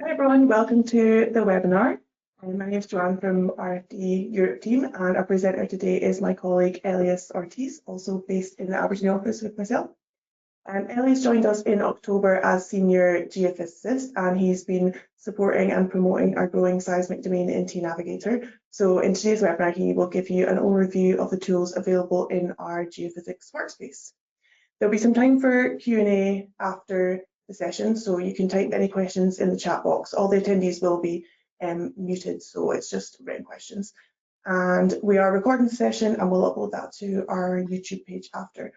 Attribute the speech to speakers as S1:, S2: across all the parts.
S1: Hi everyone, welcome to the webinar. My name is Joanne from RFD Europe team, and our presenter today is my colleague Elias Ortiz, also based in the Aberdeen office with myself. Elias joined us in October as senior geophysicist, and he's been supporting and promoting our growing seismic domain in tNavigator. So in today's webinar, he will give you an overview of the tools available in our geophysics workspace. There'll be some time for Q&A after the session, so you can type any questions in the chat box. All the attendees will be muted, so it's just written questions. And we are recording the session and we'll upload that to our YouTube page after.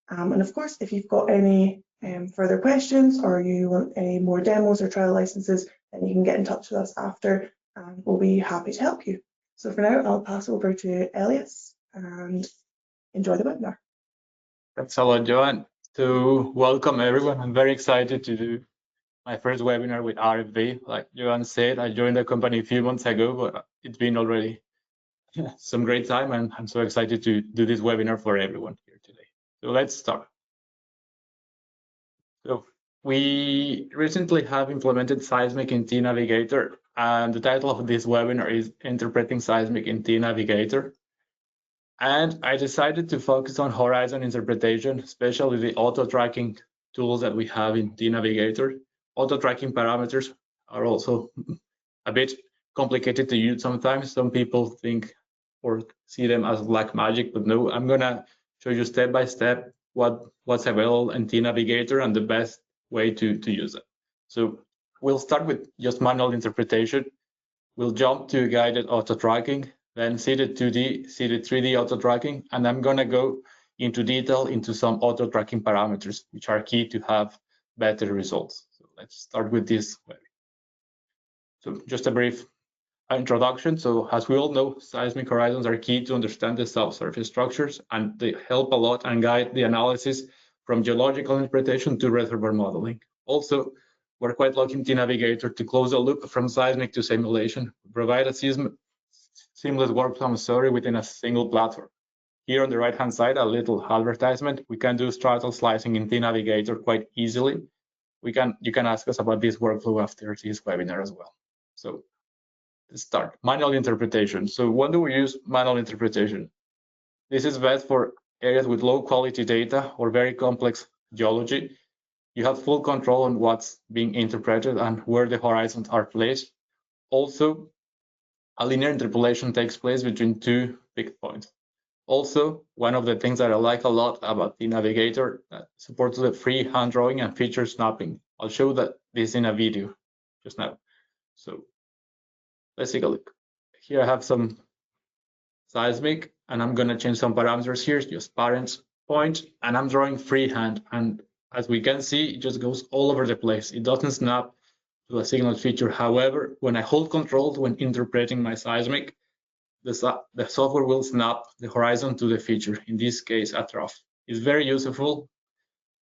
S1: And of course, if you've got any further questions or you want any more demos or trial licenses, then you can get in touch with us after and we'll be happy to help you. So for now, I'll pass over to Elias and enjoy the webinar.
S2: Thanks a lot, Joanne. So welcome everyone. I'm very excited to do my first webinar with RFD. Like Joanne said, I joined the company a few months ago, but it's been already some great time, and I'm so excited to do this webinar for everyone here today. So let's start. So we recently have implemented Seismic in tNavigator, and the title of this webinar is Interpreting Seismic in tNavigator. And I decided to focus on horizon interpretation, especially the auto-tracking tools that we have in tNavigator. Auto-tracking parameters are also a bit complicated to use sometimes. Some people think or see them as black magic, but no, I'm gonna show you step by step what's available in tNavigator and the best way to use it. So we'll start with just manual interpretation. We'll jump to guided auto-tracking, then seeded 2D, seeded 3D auto-tracking, and I'm gonna go into detail into some auto-tracking parameters, which are key to have better results. So let's start with this way. So just a brief introduction. So as we all know, seismic horizons are key to understand the subsurface structures, and they help a lot and guide the analysis from geological interpretation to reservoir modeling. Also, we're quite lucky in tNavigator to close the loop from seismic to simulation, provide a seamless workflow within a single platform. Here on the right-hand side, a little advertisement. We can do stratal slicing in tNavigator quite easily. You can ask us about this workflow after this webinar as well. So let's start. Manual interpretation. So when do we use manual interpretation? This is best for areas with low quality data or very complex geology. You have full control on what's being interpreted and where the horizons are placed. Also, a linear interpolation takes place between two picked points. Also, one of the things that I like a lot about tNavigator supports the free hand drawing and feature snapping. I'll show this in a video just now. So let's take a look. Here I have some seismic, and I'm gonna change some parameters here, just parent point, and I'm drawing freehand. And as we can see, it just goes all over the place. It doesn't snap to a signal feature. However, when I hold control when interpreting my seismic, the software will snap the horizon to the feature, in this case a trough. It's very useful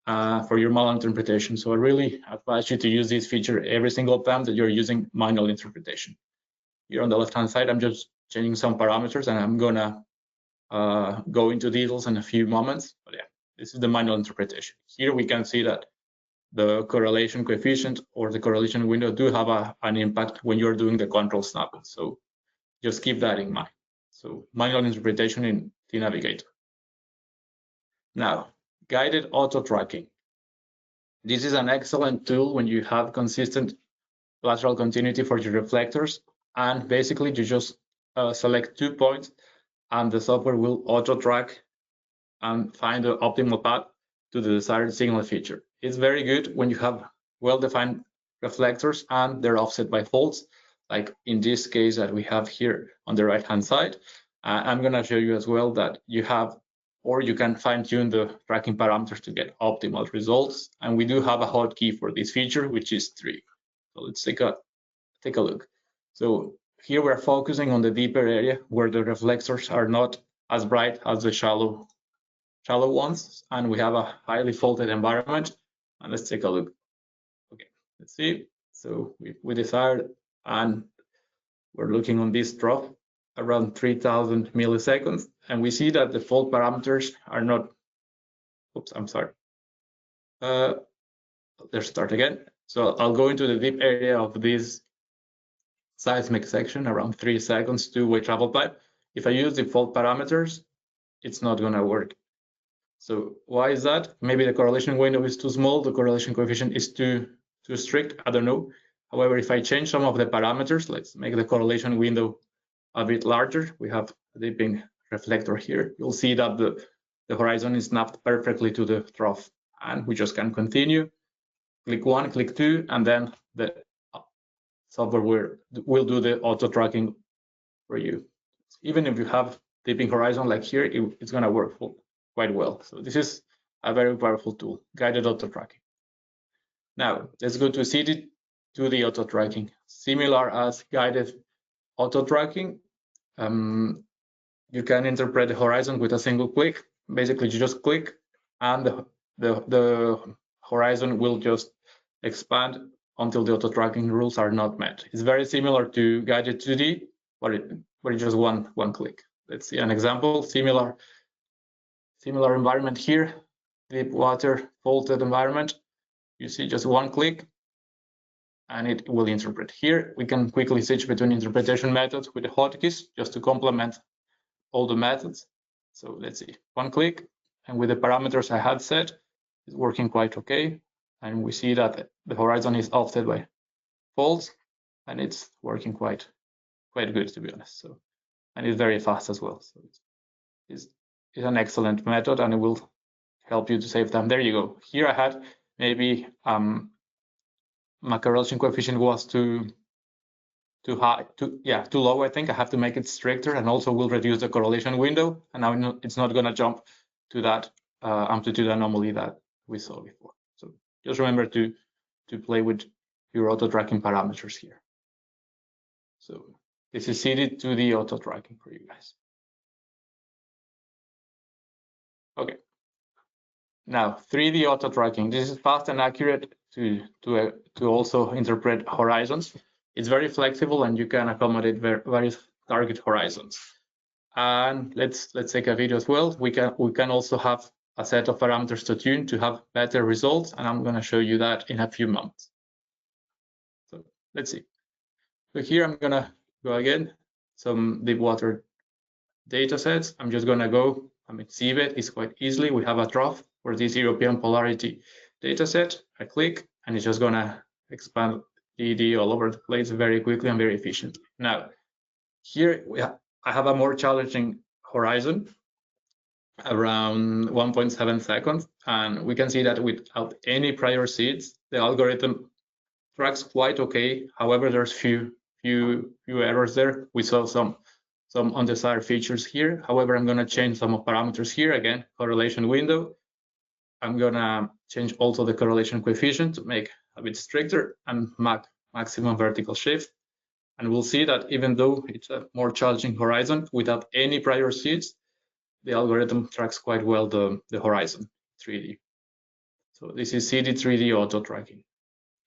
S2: for your manual interpretation, so I really advise you to use this feature every single time that you're using manual interpretation. Here on the left-hand side, I'm just changing some parameters, and I'm gonna go into details in a few moments, but yeah, this is the manual interpretation. Here we can see that the correlation coefficient or the correlation window do have an impact when you're doing the control snapping. So just keep that in mind. So manual interpretation in tNavigator. Now, guided auto tracking. This is an excellent tool when you have consistent lateral continuity for your reflectors, and basically you just select 2 points and the software will auto track and find the optimal path to the desired signal feature. It's very good when you have well-defined reflectors and they're offset by faults, like in this case that we have here on the right-hand side. I'm gonna show you as well that you have, or you can fine-tune the tracking parameters to get optimal results. And we do have a hotkey for this feature, which is 3. So let's take a look. So here we're focusing on the deeper area where the reflectors are not as bright as the shallow ones, and we have a highly faulted environment. And let's take a look. Okay, let's see. So we decided, and we're looking on this trough around 3000 milliseconds, and we see that the fault parameters are not, oops, I'm sorry. Let's start again. So I'll go into the deep area of this seismic section, around 3 seconds two-way travel time. If I use default parameters, it's not going to work. So why is that? Maybe the correlation window is too small, the correlation coefficient is too strict, I don't know. However, if I change some of the parameters, let's make the correlation window a bit larger. We have a dipping reflector here. You'll see that the horizon is snapped perfectly to the trough, and we just can continue. Click 1, click 2, and then the software will do the auto tracking for you. Even if you have dipping horizon like here, it's going to work quite well. So this is a very powerful tool, guided auto tracking. Now let's go to CD2D auto tracking. Similar as guided auto tracking, you can interpret the horizon with a single click. Basically, you just click, and the horizon will just expand until the auto tracking rules are not met. It's very similar to guided 2D, but it's just one click. Let's see an example. Similar environment here, deep water faulted environment. You see just one click, and it will interpret. Here we can quickly switch between interpretation methods with the hotkeys just to complement all the methods. So let's see, one click, and with the parameters I had set, it's working quite okay. And we see that the horizon is offset by faults, and it's working quite good, to be honest. So, and it's very fast as well. So it's an excellent method, and it will help you to save time. There you go. Here I had maybe my correlation coefficient was too low. I think I have to make it stricter, and also will reduce the correlation window. And now it's not going to jump to that amplitude anomaly that we saw before. So just remember to play with your auto tracking parameters here. So this is CD2D auto tracking for you guys. Okay. Now 3D auto tracking. This is fast and accurate to also interpret horizons. It's very flexible, and you can accommodate various target horizons. And let's take a video as well. We can also have a set of parameters to tune to have better results, and I'm going to show you that in a few moments. So let's see. So here I'm going to go again, some deep water data sets. I'm just going to go, seabed is quite easily. We have a trough for this European polarity data set. I click, and it's just going to expand DD all over the place very quickly and very efficiently. Now, here I have a more challenging horizon, around 1.7 seconds, and we can see that without any prior seeds, the algorithm tracks quite okay. However, there's few errors there. We saw some undesired features here. However, I'm going to change some of parameters here. Again, correlation window. I'm going to change also the correlation coefficient to make a bit stricter, and maximum vertical shift. And we'll see that even though it's a more challenging horizon without any prior seeds, the algorithm tracks quite well the horizon 3D. So this is CD3D auto tracking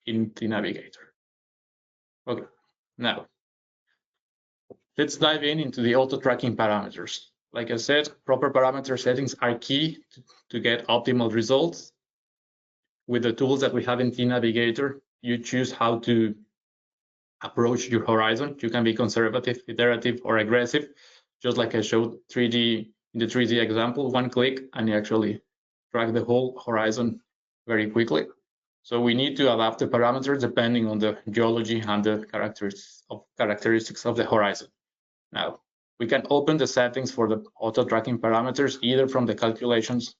S2: in tNavigator. Okay, now let's dive into the auto tracking parameters. Like I said, proper parameter settings are key to get optimal results. With the tools that we have in tNavigator, you choose how to approach your horizon. You can be conservative, iterative, or aggressive, just like I showed in the 3D example. One click, and you actually track the whole horizon very quickly. So we need to adapt the parameters depending on the geology and the characteristics of the horizon. Now, we can open the settings for the auto tracking parameters either from the calculations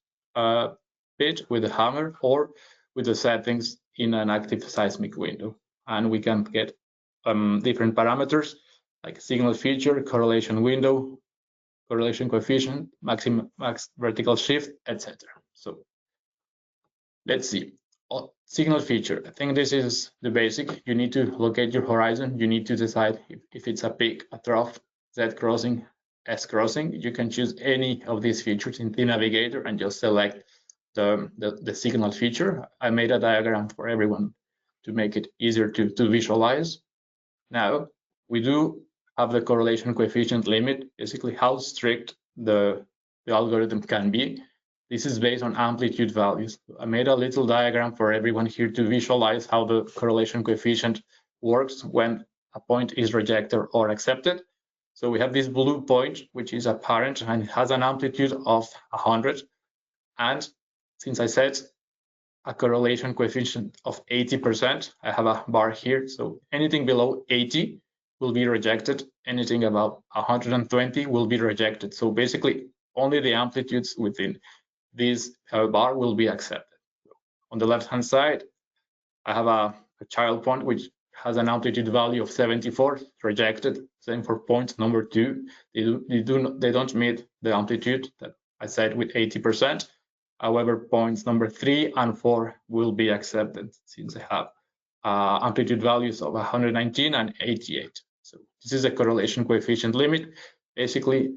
S2: bit with the hammer, or with the settings in an active seismic window. And we can get different parameters like signal feature, correlation window, correlation coefficient, max vertical shift, etc. So let's see. Signal feature. I think this is the basic. You need to locate your horizon. You need to decide if it's a peak, a trough, Z crossing, S crossing. You can choose any of these features in tNavigator and just select the signal feature. I made a diagram for everyone to make it easier to visualize. Now, we do have the correlation coefficient limit, basically how strict the algorithm can be. This is based on amplitude values. I made a little diagram for everyone here to visualize how the correlation coefficient works when a point is rejected or accepted. So we have this blue point, which is apparent and it has an amplitude of 100. And since I said a correlation coefficient of 80%, I have a bar here. So anything below 80 will be rejected. Anything above 120 will be rejected. So basically, only the amplitudes within this bar will be accepted. On the left-hand side, I have a child point which has an amplitude value of 74, rejected. Same for point number 2. They don't meet the amplitude that I said with 80%. However, points number 3 and 4 will be accepted since they have amplitude values of 119 and 88. So this is a correlation coefficient limit. Basically,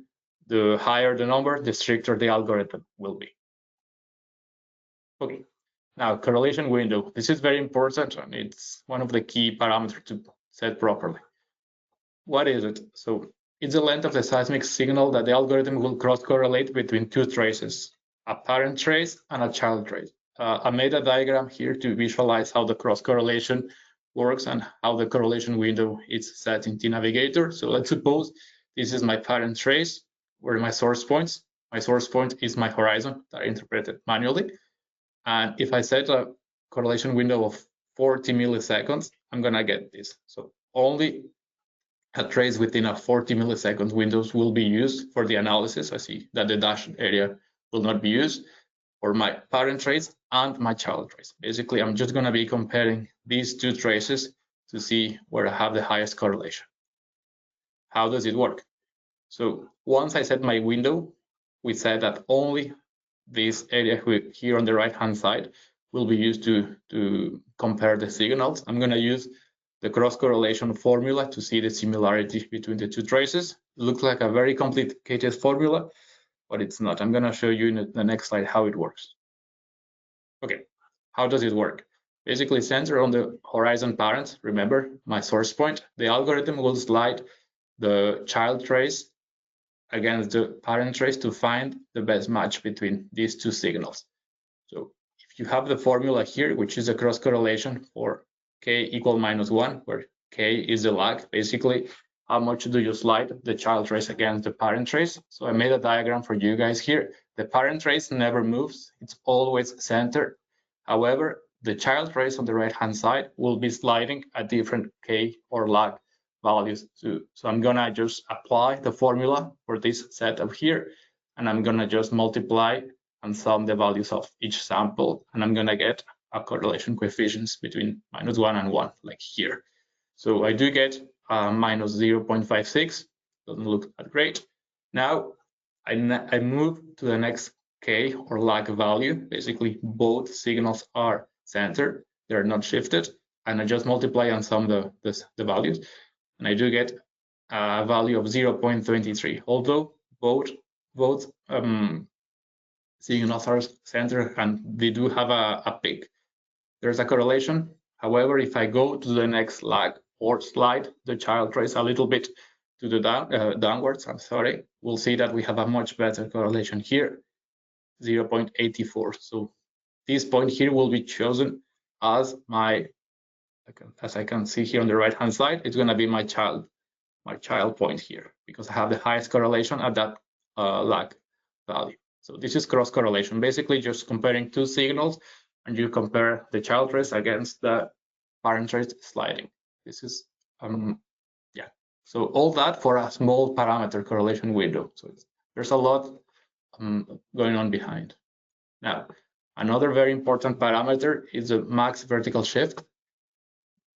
S2: the higher the number, the stricter the algorithm will be. Okay, now correlation window. This is very important and it's one of the key parameters to set properly. What is it? So it's the length of the seismic signal that the algorithm will cross-correlate between two traces, a parent trace and a child trace. I made a diagram here to visualize how the cross-correlation works and how the correlation window is set in tNavigator. So let's suppose this is my parent trace, where my source points. My source point is my horizon that I interpreted manually. And if I set a correlation window of 40 milliseconds, I'm gonna get this. So only a trace within a 40 millisecond windows will be used for the analysis. I see that the dashed area will not be used for my parent trace and my child trace. Basically, I'm just gonna be comparing these two traces to see where I have the highest correlation. How does it work? So once I set my window, we said that only this area here on the right-hand side will be used to compare the signals. I'm going to use the cross-correlation formula to see the similarity between the two traces. It looks like a very complicated formula, but it's not. I'm going to show you in the next slide how it works. Okay, how does it work? Basically, center on the horizon parent, remember my source point, the algorithm will slide the child trace against the parent trace to find the best match between these two signals. So if you have the formula here, which is a cross correlation for k equal -1, where k is the lag, basically how much do you slide the child trace against the parent trace. So I made a diagram for you guys here. The parent trace never moves, it's always centered. However, the child trace on the right-hand side will be sliding at different k or lag values too. So I'm gonna just apply the formula for this setup here, and I'm gonna just multiply and sum the values of each sample, and I'm gonna get a correlation coefficients between -1 and 1, like here. So I do get -0.56, doesn't look that great. Now I move to the next k or lag value. Basically, both signals are centered, they're not shifted, and I just multiply and sum the values. And I do get a value of 0.23, although both signals are centered and they do have a peak. There's a correlation. However, if I go to the next lag or slide the child trace a little bit to the downwards, we'll see that we have a much better correlation here, 0.84. So this point here will be chosen as my, as I can see here on the right-hand side, it's going to be my child point here, because I have the highest correlation at that lag value. So this is cross correlation, basically just comparing two signals, and you compare the child trace against the parent trace sliding. This is yeah. So all that for a small parameter correlation window. So there's a lot going on behind. Now, another very important parameter is the max vertical shift.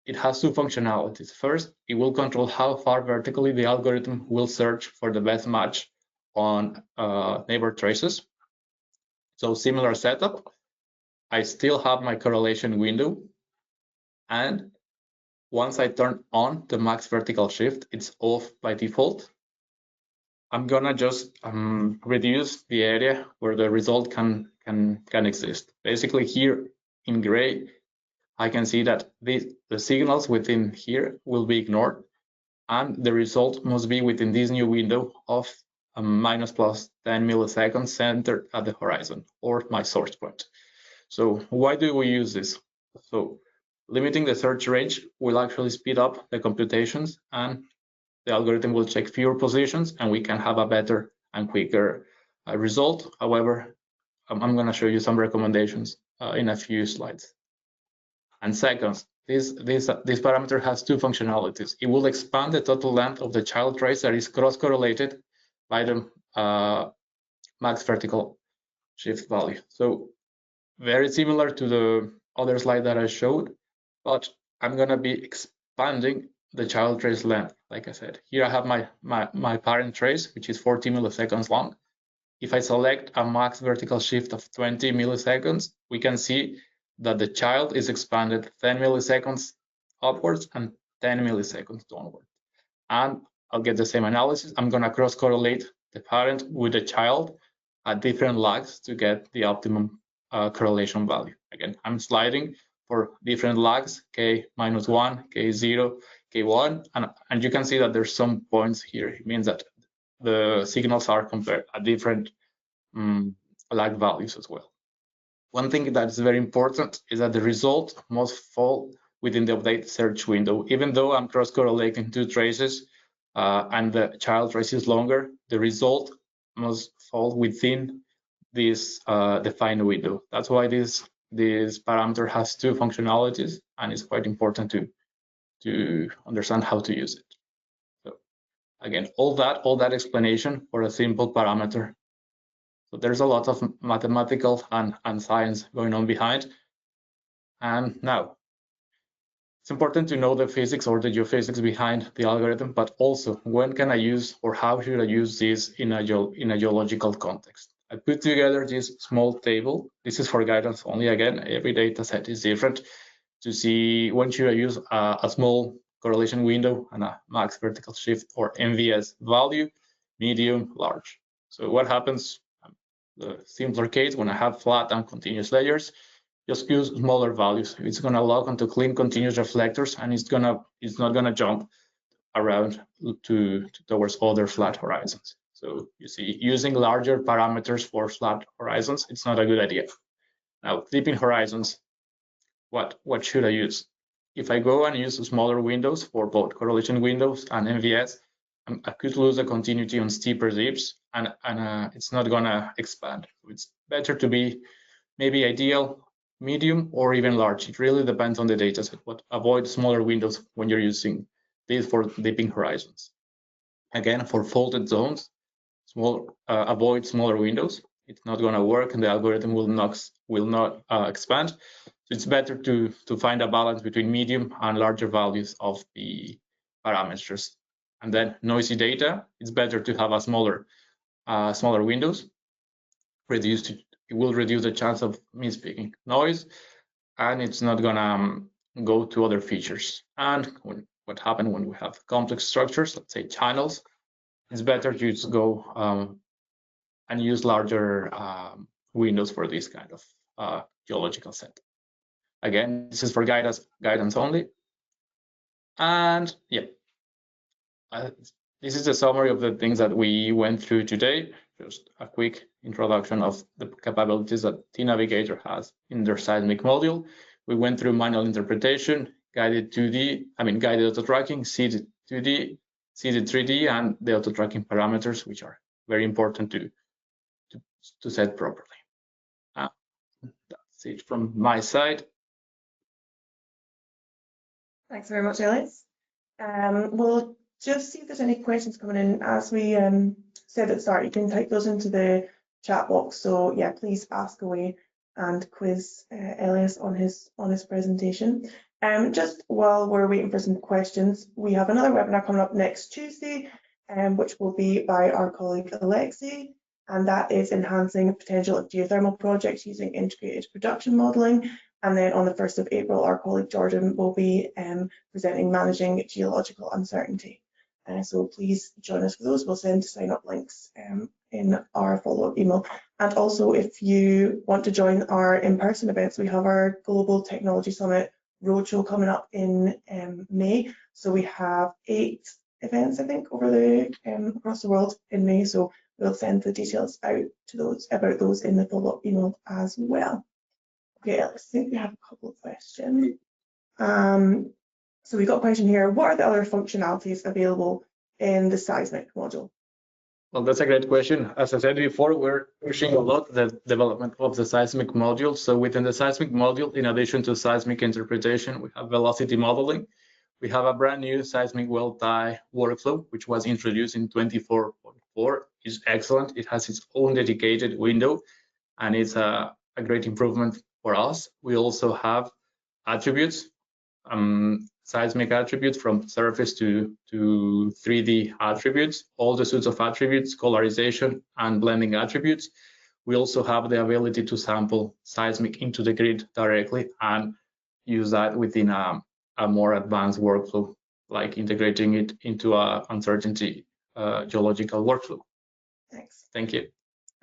S2: It has two functionalities. First, it will control how far vertically the algorithm will search for the best match on neighbor traces. So similar setup, I still have my correlation window, and once I turn on the max vertical shift, it's off by default. I'm gonna just reduce the area where the result can exist. Basically here in gray, I can see that the signals within here will be ignored, and the result must be within this new window of minus plus 10 milliseconds centered at the horizon, or my source point. So why do we use this? So limiting the search range will actually speed up the computations, and the algorithm will check fewer positions, and we can have a better and quicker result. However, I'm going to show you some recommendations in a few slides. And second, this parameter has two functionalities. It will expand the total length of the child trace that is cross-correlated by the max vertical shift value. So very similar to the other slide that I showed, but I'm going to be expanding the child trace length. Like I said, here I have my parent trace, which is 40 milliseconds long. If I select a max vertical shift of 20 milliseconds, we can see that the child is expanded 10 milliseconds upwards and 10 milliseconds downward. And I'll get the same analysis. I'm going to cross-correlate the parent with the child at different lags to get the optimum correlation value. Again, I'm sliding for different lags, k minus 1, k0, k1, and you can see that there's some points here. It means that the signals are compared at different lag values as well. One thing that is very important is that the result must fall within the update search window. Even though I'm cross-correlating two traces and the child trace is longer, the result must fall within this defined window. That's why this parameter has two functionalities, and it's quite important to understand how to use it. So again, all that explanation for a simple parameter. So there's a lot of mathematical and science going on behind. And now, it's important to know the physics or the geophysics behind the algorithm, but also when can I use or how should I use this in a geological context. I put together this small table. This is for guidance only. Again, every data set is different to see when should I use a small correlation window and a max vertical shift or MVS value, medium, large. So what happens, the simpler case, when I have flat and continuous layers, just use smaller values. It's going to lock onto clean continuous reflectors, and it's not going to jump around towards other flat horizons. So you see, using larger parameters for flat horizons, it's not a good idea. Now, dipping horizons, what should I use? If I go and use smaller windows for both correlation windows and MVS, I could lose the continuity on steeper dips, and it's not going to expand. It's better to be maybe ideal, medium, or even large. It really depends on the dataset, but avoid smaller windows when you're using this for dipping horizons. Again, for faulted zones, avoid smaller windows. It's not going to work, and the algorithm will not expand. So it's better to find a balance between medium and larger values of the parameters. And then noisy data, it's better to have a smaller windows. It will reduce the chance of misspeaking noise, and it's not gonna go to other features. And what happens when we have complex structures, let's say channels, it's better to just go and use larger windows for this kind of geological set. Again, this is for guidance only. And yeah, this is a summary of the things that we went through today. Just a quick introduction of the capabilities that tNavigator has in their Seismic module. We went through manual interpretation, guided auto tracking, seeded 2D, seeded 3D, and the auto tracking parameters, which are very important to set properly. That's it from my side.
S1: Thanks very much, Elias. We'll just see if there's any questions coming in. As we said at the start, you can type those into the chat box. So yeah, please ask away and quiz Elias on his presentation. Just while we're waiting for some questions, we have another webinar coming up next Tuesday, which will be by our colleague Alexei, and that is enhancing the potential of geothermal projects using integrated production modelling. And then on the 1st of April, our colleague Jordan will be presenting managing geological uncertainty. So please join us for those. We'll send sign-up links in our follow-up email. And also, if you want to join our in-person events, we have our Global Technology Summit Roadshow coming up in May. So we have 8 events, I think, over across the world in May. So we'll send the details out to those about those in the follow-up email as well. Okay, I think we have a couple of questions. So we got a question here. What are the other functionalities available in the Seismic module?
S2: Well, that's a great question. As I said before, we're pushing a lot the development of the Seismic module. So within the Seismic module, in addition to seismic interpretation, we have velocity modeling. We have a brand new seismic well tie workflow, which was introduced in 24.4. It's excellent. It has its own dedicated window, and it's a great improvement for us. We also have attributes, seismic attributes from surface to 3D attributes, all the suites of attributes, colorization and blending attributes. We also have the ability to sample seismic into the grid directly and use that within a more advanced workflow, like integrating it into a uncertainty geological workflow.
S1: Thanks.
S2: Thank you.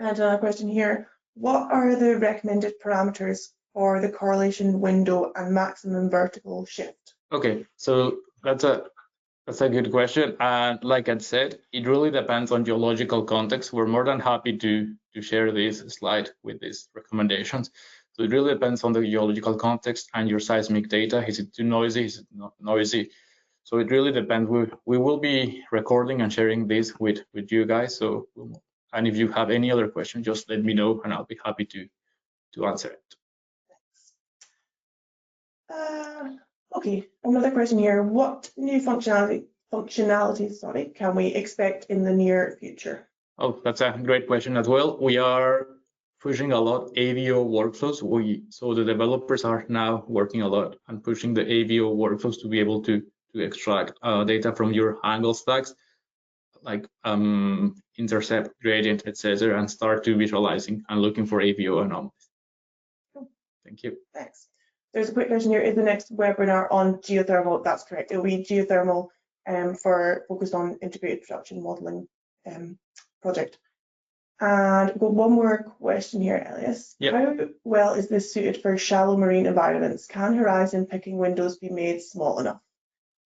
S1: And another question here. What are the recommended parameters for the correlation window and maximum vertical shift?
S2: Okay, so that's a good question. And like I said, it really depends on geological context. We're more than happy to share this slide with these recommendations. So it really depends on the geological context and your seismic data. Is it too noisy? Is it not noisy? So it really depends. We will be recording and sharing this with you guys. So, and if you have any other questions, just let me know and I'll be happy to answer it.
S1: Okay, another question here. What new functionality, can we expect in the near future?
S2: Oh, that's a great question as well. We are pushing a lot AVO workflows. So the developers are now working a lot and pushing the AVO workflows to be able to extract data from your angle stacks, like intercept, gradient, etc., and start to visualizing and looking for AVO anomalies.
S1: Cool.
S2: Thank you.
S1: Thanks. There's a quick question here. Is the next webinar on geothermal? That's correct. It'll be geothermal focused on integrated production modeling project. And we've got one more question here, Elias.
S2: Yep.
S1: How well is this suited for shallow marine environments? Can horizon picking windows be made small enough?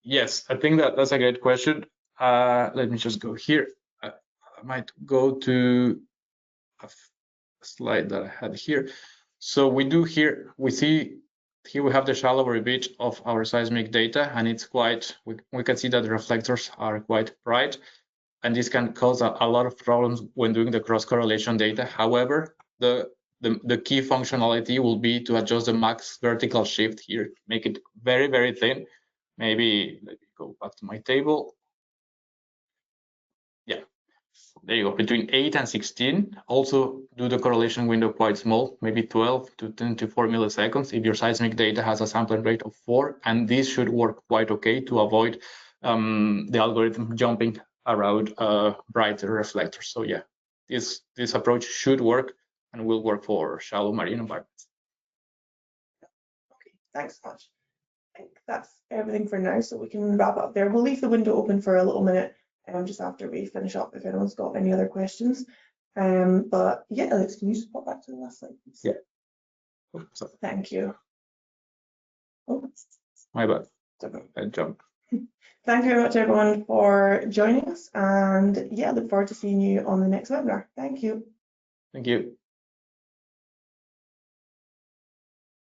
S2: Yes, I think that's a great question. Let me just go here. I might go to a slide that I had here. So we do here, we see here we have the shallower bit of our seismic data, and it's quite, we can see that the reflectors are quite bright, and this can cause a lot of problems when doing the cross correlation data. However, the key functionality will be to adjust the max vertical shift here, make it very, very thin. Maybe let me go back to my table. Yeah, there you go, between 8 and 16. Also do the correlation window quite small, maybe 12 to 10 to 4 milliseconds if your seismic data has a sampling rate of 4, and this should work quite okay to avoid the algorithm jumping around brighter reflectors. So yeah, this approach should work and will work for shallow marine environments.
S1: Okay, thanks so much. I think that's everything for now, so we can wrap up there. We'll leave the window open for a little minute just after we finish up if anyone's got any other questions. But yeah, Alex, can you just pop back to the last slide, please?
S2: Yeah. Oh, sorry.
S1: Thank you. Oh,
S2: my bad.
S1: Okay.
S2: I jumped.
S1: Thank you very much, everyone, for joining us. And yeah, look forward to seeing you on the next webinar. Thank you.
S2: Thank you.